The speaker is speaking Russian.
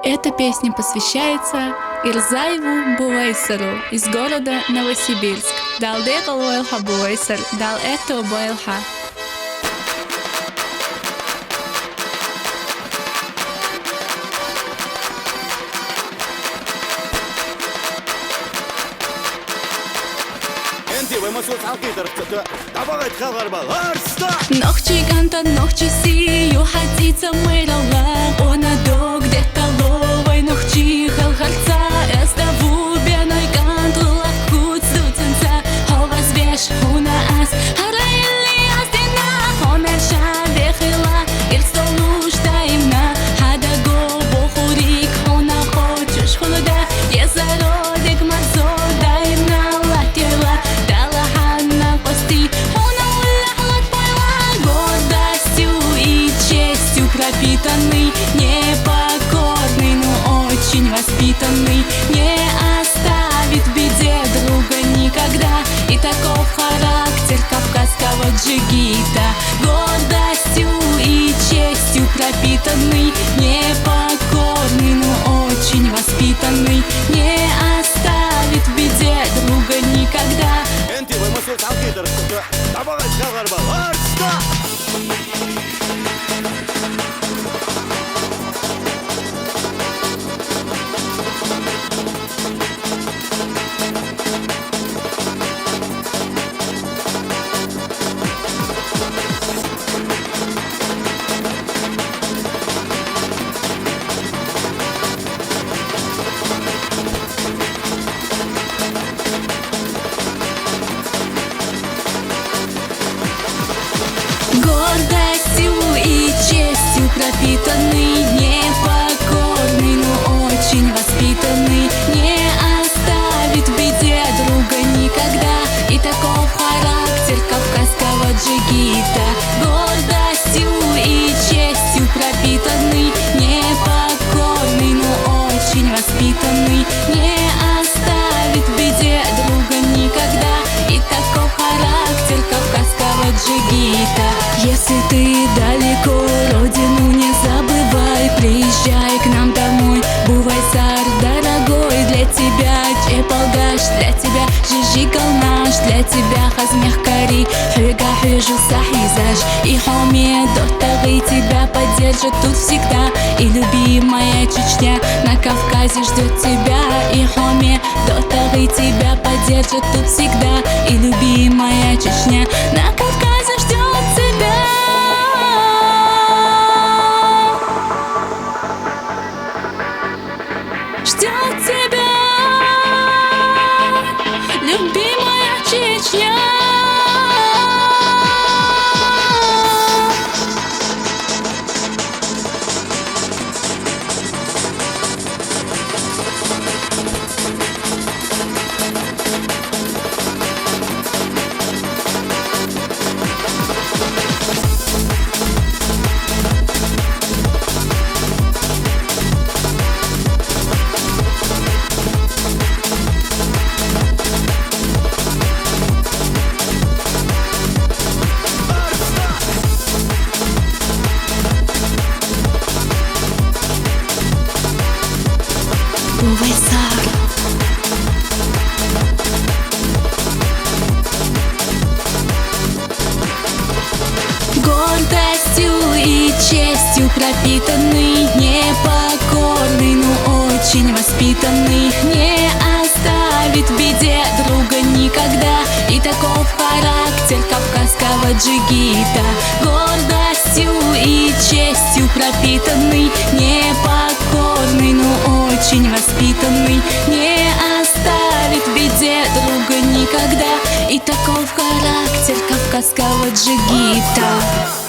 Эта песня посвящается Ирзаеву Буайсару из города Новосибирск. Дал декал Уэлха Буайсар, дал это Буэлха. Нохчи ганта, нохчи си, юхатица мэрала, она до где-то ловай, нохчи халхарца, эставу беной гантла, хут студенца, ховас веш, хуна ас, харайли аздина, хонерша вехила, ирстолуш таимна, хадаго бохурик, хона хочешь холода, езародик марзо, даимна латела, дала ханна пости, пропитанный, непокорный, но очень воспитанный, не оставит в беде друга никогда. И таков характер кавказского джигита, гордостью и честью пропитанный, непокорный, но очень воспитанный, не оставит в беде друга никогда. Гордостью и честью пропитанный, непокорный, но очень воспитанный, не оставит в беде друга никогда. И таков характер кавказского джигита, гордостью и честью пропитанный, непокорный, но очень воспитанный, не оставит в беде друга никогда. И таков характер кавказского джигита. Если ты далеко, родину не забывай, приезжай к нам домой, Буайсар дорогой, для тебя Чепалгаш, для тебя Жижигал наш, для тебя Хазмехкари, Хюга Хюжу Сахизаж, и Хоме Дотагы тебя поддержит тут всегда. И любимая Чечня на Кавказе ждет тебя, и Хоме Дотагы тебя поддержит тут всегда. И любимая Чечня на Кавказе ждет тебя. Ждет тебя, любимая Чечня. Буайсар. Гордостью и честью пропитанный, непокорный, но очень воспитанный, не оставит в беде друга никогда. И таков характер кавказского джигита, гордостью и честью пропитанный, непокорный, но очень воспитанный, не оставит в беде друга никогда. И таков характер кавказского джигита.